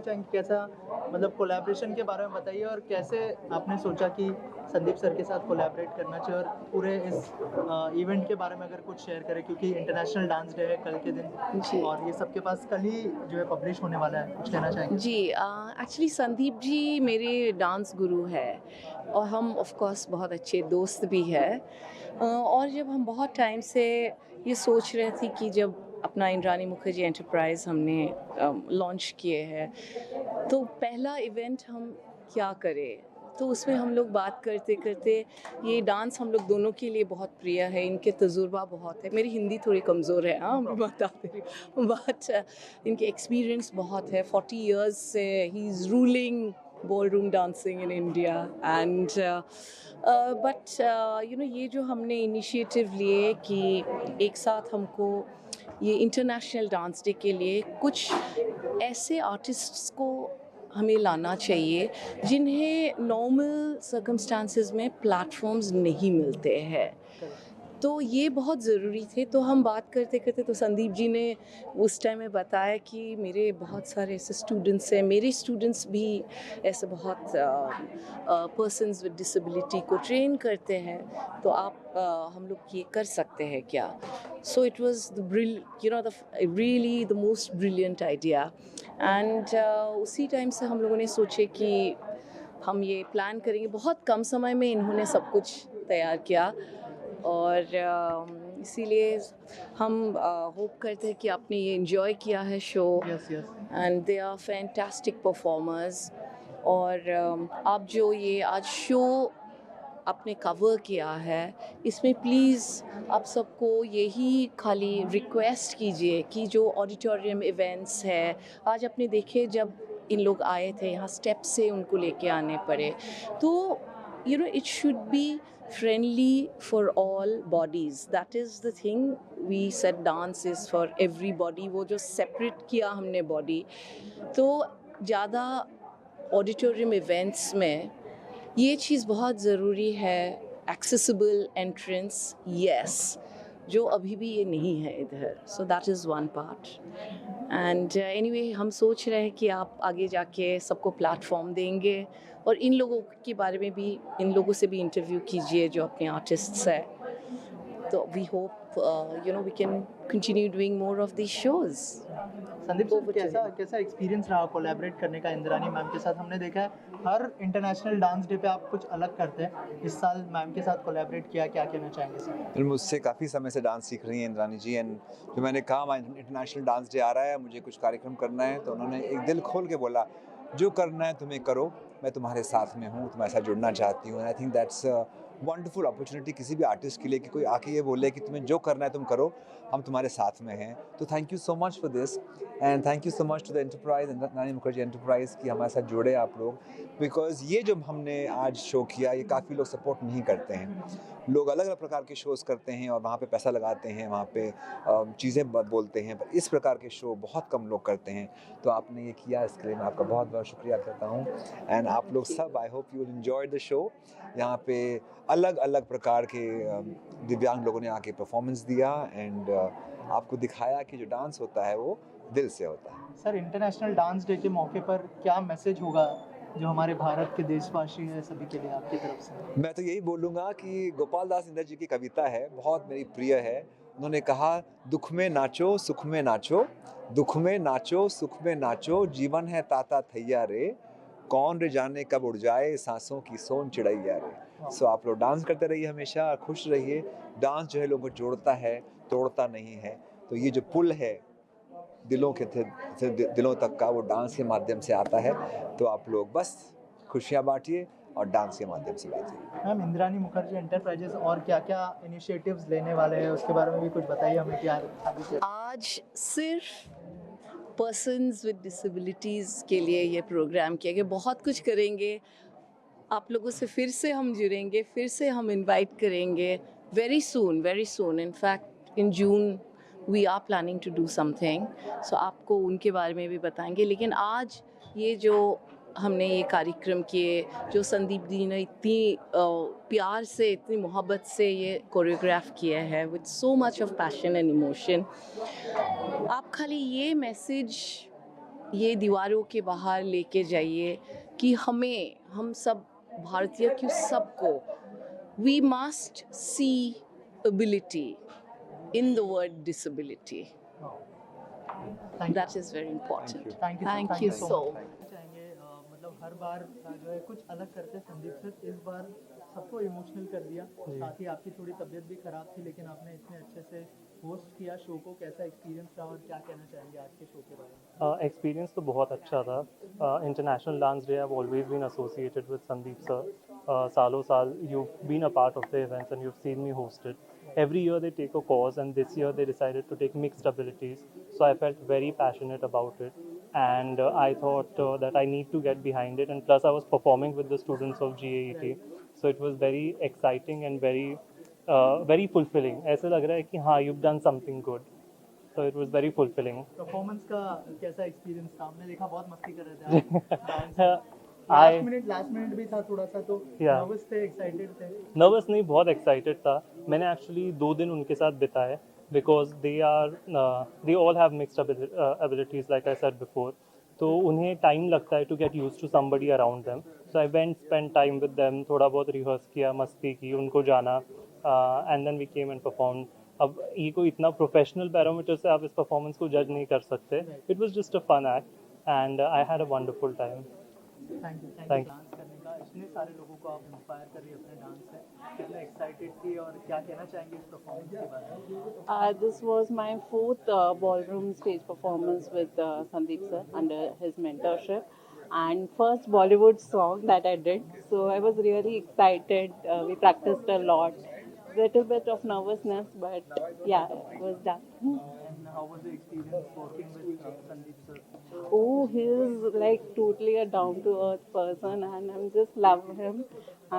चाहेंगे कैसा मतलब कोलैबोरेशन के बारे में बताइए और कैसे आपने सोचा कि संदीप सर के साथ कोलैबोरेट करना चाहिए और पूरे इस इवेंट के बारे में अगर कुछ शेयर करें क्योंकि इंटरनेशनल डांस डे है कल के दिन जी। और ये सबके पास कल ही जो है पब्लिश होने वाला है, कुछ कहना चाहेंगे? जी, एक्चुअली संदीप जी मेरे डांस गुरु हैं और हम ऑफ कोर्स बहुत अच्छे दोस्त भी हैं। और जब हम बहुत टाइम से ये सोच रहे थे कि जब अपना इंद्रानी मुखर्जी एंटरप्राइज़ हमने लॉन्च किए हैं, तो पहला इवेंट हम क्या करें? तो उसमें हम लोग बात करते-करते ये डांस हम लोग दोनों के लिए बहुत प्रिय है, इनके तजुर्बा बहुत है। मेरी हिंदी थोड़ी कमज़ोर है, हाँ, मैं बता दे रही हूँ। बट इनके एक्सपीरियंस बहुत है, 40 इयर्स से he is ruling ballroom dancing in India and but ये जो हमने इनिशिएटिव लिए कि एक साथ हमको ये इंटरनेशनल डांस डे के लिए कुछ ऐसे आर्टिस्ट्स को हमें लाना चाहिए जिन्हें नॉर्मल सर्कमस्टांसेस में प्लेटफॉर्म्स नहीं मिलते हैं। तो ये बहुत ज़रूरी थे। तो हम बात करते करते तो संदीप जी ने उस टाइम में बताया कि मेरे बहुत सारे ऐसे स्टूडेंट्स हैं, मेरे स्टूडेंट्स भी ऐसे बहुत पर्सन्स विद डिसेबिलिटी को ट्रेन करते हैं, तो आप हम लोग ये कर सकते हैं क्या? So it was the really the most brilliant idea and उसी टाइम से हम लोगों ने सोचे कि हम ये प्लान करेंगे। बहुत कम समय में इन्होंने सब कुछ तैयार किया और इसीलिए हम होप करते हैं कि आपने ये एंजॉय किया है show yes, yes. And they are fantastic performers. और आप जो ये आज शो आपने कवर किया है, इसमें प्लीज़ आप सबको यही खाली रिक्वेस्ट कीजिए कि जो ऑडिटोरियम इवेंट्स है, आज आपने देखे जब इन लोग आए थे यहाँ स्टेप से उनको लेके आने पड़े, तो it should be friendly for all bodies. That is the thing. We said dance is for everybody. वो जो separate किया हमने body, तो ज़्यादा ऑडिटोरियम इवेंट्स में ये चीज़ बहुत ज़रूरी है। एक्सेसिबल एंट्रेंस, यस, जो अभी भी ये नहीं है इधर। So that is one part and anyway हम सोच रहे हैं कि आप आगे जाके सबको प्लेटफॉर्म देंगे और इन लोगों के बारे में भी, इन लोगों से भी इंटरव्यू कीजिए जो अपने आर्टिस्ट्स हैं। तो we hope we can continue doing more of this shows. Sandeep sir Over to कैसा him. कैसा एक्सपीरियंस रहा कोलैबोरेट करने का इंद्रानी मैम के साथ? हमने देखा है हर इंटरनेशनल डांस डे पे आप कुछ अलग करते हैं, इस साल मैम के साथ कोलैबोरेट किया, क्या कहना चाहेंगे सर? मुझसे काफ़ी समय से डांस सीख रही हैं इंद्रानी जी एंड जो मैंने कहा इंटरनेशनल डांस डे आ रहा है, मुझे कुछ कार्यक्रम करना है, तो उन्होंने एक दिल खोल के बोला जो करना है तुम्हें करो, मैं तुम्हारे साथ में हूँ, तुम्हारे साथ जुड़ना चाहती हूँ। I think that's wonderful opportunity किसी भी आर्टिस्ट के लिए कि कोई आके ये बोले कि तुम्हें जो करना है तुम करो, हम तुम्हारे साथ में हैं। तो thank you so much for this and thank you so much to the enterprise, Indrani Mukherjee enterprise, कि हमारे साथ जुड़े आप लोग, बिकॉज ये जो हमने आज शो किया ये काफ़ी लोग सपोर्ट नहीं करते हैं। लोग अलग अलग प्रकार के शोज़ करते हैं और वहाँ पे पैसा लगाते हैं, वहाँ पे चीज़ें बोलते हैं, पर इस प्रकार के शो बहुत कम लोग करते हैं। तो आपने ये किया, इसके लिए मैं आपका बहुत बहुत शुक्रिया करता हूँ एंड आप लोग सब, I hope you will enjoy the show. यहाँ पे अलग अलग प्रकार के दिव्यांग लोगों ने आके परफॉर्मेंस दिया एंड आपको दिखाया कि जो डांस होता है वो दिल से होता है। सर इंटरनेशनल डांस डे के मौके पर क्या मैसेज होगा जो हमारे भारत के देशवासी हैं सभी के लिए आपकी तरफ से? मैं तो यही बोलूँगा कि गोपाल दास इंदर जी की कविता है, बहुत मेरी प्रिय है। उन्होंने कहा, दुख में नाचो सुख में नाचो, दुख में नाचो सुख में नाचो, जीवन है ताता थैया रे, कौन रे जाने कब उड़ जाए सांसों की सोन चिड़ैया रे। सो आप लोग डांस करते रहिए, हमेशा खुश रहिए। डांस जो है लोगों को जोड़ता है, तोड़ता नहीं है। तो ये जो पुल है दिलों के दिलों तक का, वो डांस के माध्यम से आता है। तो आप लोग बस खुशियाँ बांटिए और डांस के माध्यम से बांटिए। मैम इंद्रानी मुखर्जी एंटरप्राइजेस और क्या क्या इनिशिएटिव्स लेने वाले हैं उसके बारे में भी कुछ बताइए हमें, क्या आगे से? आज सिर्फ पर्सन्स विद डिसेबिलिटीज़ के लिए ये प्रोग्राम किया गया। बहुत कुछ करेंगे, आप लोगों से फिर से हम जुड़ेंगे, फिर से हम इनवाइट करेंगे very soon. In fact in June we are planning to do something, so आपको उनके बारे में भी बताएंगे। लेकिन आज ये जो हमने ये कार्यक्रम किए, जो संदीप दी ने इतनी प्यार से, इतनी मोहब्बत से ये कोरियोग्राफ किया है with so much of passion and emotion, आप खाली ये मैसेज ये दीवारों के बाहर लेके जाइए कि हम सब भारतीय क्यों सबको we must see ability in the word disability. Thank That is very important. Thank thank you so much. चाहेंगे मतलब हर बार जो है कुछ अलग करते हैं संदीप सर, इस बार सबको इमोशनल कर दिया. साथ ही आपकी थोड़ी तबीयत भी खराब थी, लेकिन आपने इतने अच्छे से होस्ट किया शो को. कैसा एक्सपीरियंस रहा और क्या कहना चाहेंगे आज के शो के बारे में? एक्सपीरियंस तो बहुत अच्छा था. International dance day have always been associated with Sandeep sir. सालों साल you been a part of the events and you have seen me hosted. Every year they take a cause, and this year they decided to take mixed abilities. So I felt very passionate about it, and I thought that I need to get behind it. And plus, I was performing with the students of GAET, so it was very exciting and very fulfilling. ऐसा लग रहा है कि हाँ, you've done something good. So it was very fulfilling. Performance का कैसा experience था? हमने देखा बहुत मस्ती कर रहे थे आप. लास्ट मिनट भी था थोड़ा सा, तो नर्वस थे, एक्साइटेड थे? नर्वस नहीं, बहुत एक्साइटेड था. मैंने एक्चुअली 2 दिन उनके साथ बिताए because they all have mixed abilities like I said before. तो उन्हें टाइम लगता है to get use to somebody around them. So I went spend time with them, थोड़ा बहुत रिहर्स किया, मस्ती की, उनको जाना, and then we came and perform. अब ये कोई इतना प्रोफेशनल पैरामीटर से आप इस परफॉर्मेंस को जज नहीं कर सकते. It was just a fun act and I had a wonderful time. Thank you. Thank you. Dance करने का, इतने सारे लोगों को आप इंस्पायर कर रही है अपने डांस से. कितने एक्साइटेड थी और क्या कहना चाहेंगे इस परफॉर्मेंस के बारे में? This was my fourth ballroom stage performance with Sandeep sir under his mentorship, and first Bollywood song that I did. So I was really excited. We practiced a lot. Little bit of nervousness, but yeah, it was done. And how was the experience working with Sandeep sir? Oh, he is like totally a down to earth person, and I'm just love him.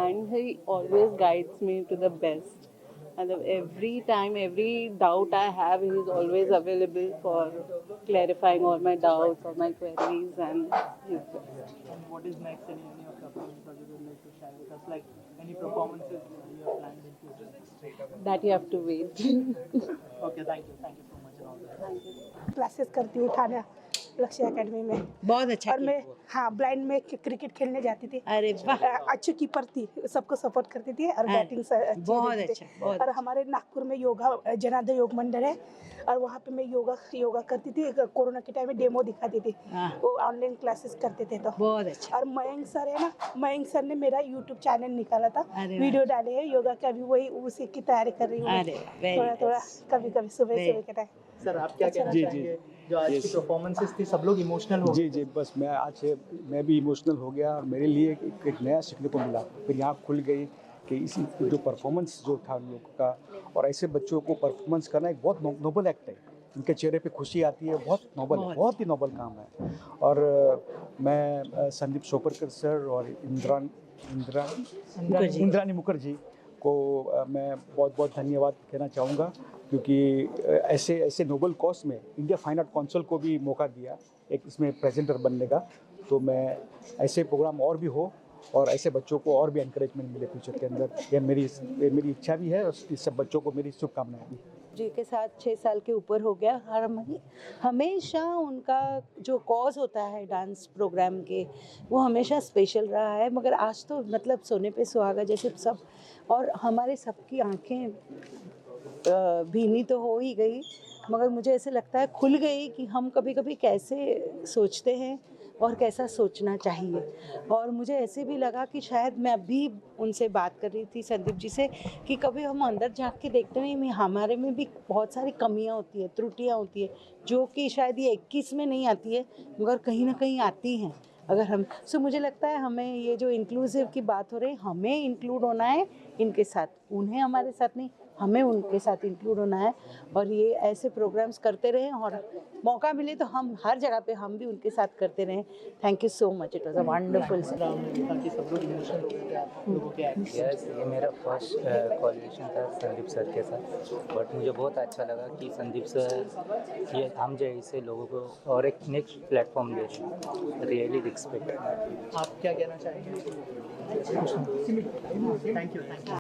And he always guides me to the best. And every time, every doubt I have, he is always available for clarifying all my doubts, all my queries, and he's best. And what is next? Any of the performances you would like to share with us? Like any performances you have planned in future? That you have to wait. Okay, thank you so much and all that. Thank you. Classes करती हूँ थाना लक्ष्य academy में. बहुत अच्छा और मैं blind में क्रिकेट खेलने जाती थी. अरे वाह, अच्छी कीपर थी, सबको सपोर्ट करती थी और हाँ, बैटिंग से बहुत अच्छा, बहुत और हमारे नागपुर में योगा जनार्दन योग मंदिर है, और वहाँ पे मैं योगा करती थी. कोरोना के टाइम में डेमो दिखाती थी. हाँ। वो ऑनलाइन क्लासेस करते थे. तो बहुत अच्छा. और मयंक सर है ना, मयंक सर ने मेरा यूट्यूब चैनल निकाला था, अरे वाह। वीडियो डाले हैं योगा का भी, वही उसी की तैयारी कर रही हूँ. अरे वाह, very थोड़ा थोड़ा nice. कभी सुबह Very- के टाइम. सर आप क्या कहना जी, चाहेंगे? जो आज की परफॉर्मेंसेस थी, सब लोग इमोशनल हो जी जी, बस मैं आज से मैं भी इमोशनल हो गया और मेरे लिए एक नया सीखने को मिला. फिर यहाँ खुल गई कि इसी जो परफॉर्मेंस जो था हम लोग का, और ऐसे बच्चों को परफॉर्मेंस करना एक बहुत नोबल एक्ट है. उनके चेहरे पे खुशी आती है, बहुत नोबल है, बहुत ही नोबल काम है. और मैं संदीप सोपरकर सर और इंद्रानी मुखर्जी को मैं बहुत बहुत धन्यवाद कहना चाहूँगा, क्योंकि ऐसे नोबल कॉज में इंडिया फाइन आर्ट काउंसिल को भी मौका दिया एक इसमें प्रेजेंटर बनने का. तो मैं ऐसे प्रोग्राम और भी हो और ऐसे बच्चों को और भी एनकरेजमेंट मिले फ्यूचर के अंदर, ये मेरी इच्छा भी है, और इस सब बच्चों को मेरी शुभकामनाएं भी. जी के साथ 6 साल के ऊपर हो गया. हमेशा उनका जो कॉज होता है डांस प्रोग्राम के, वो हमेशा स्पेशल रहा है. मगर आज तो मतलब सोने पे सुहागा जैसे सब, और हमारे सबकी आंखें भीनी तो हो ही गई, मगर मुझे ऐसे लगता है खुल गई कि हम कभी कभी कैसे सोचते हैं और कैसा सोचना चाहिए. और मुझे ऐसे भी लगा कि शायद मैं अभी उनसे बात कर रही थी संदीप जी से कि कभी हम अंदर झांक के देखते नहीं, हमारे में भी बहुत सारी कमियां होती है, त्रुटियां होती है, जो कि शायद ये 21 में नहीं आती है, मगर कहीं ना कहीं आती हैं. अगर हम मुझे लगता है हमें ये जो इंक्लूसिव की बात हो रही है, हमें इंक्लूड होना है इनके साथ, उन्हें हमारे साथ नहीं, हमें उनके साथ इंक्लूड होना है. और ये ऐसे प्रोग्राम्स करते रहें, और मौका मिले तो हम हर जगह पे हम भी उनके साथ करते रहें. Thank you so much. It was a wonderful. ताकि सब लोग इमोशनल हो गए थे आप लोगों के एक्ट से. यस, ये मेरा फर्स्ट कोऑर्डिनेशन था संदीप सर के साथ, बट मुझे बहुत अच्छा लगा कि संदीप सर ये हम जैसे लोगों को और एक नेक्स्ट प्लेटफॉर्म दे रहे हैं. Really respect. आप क्या कहना चाहेंगे? Thank you.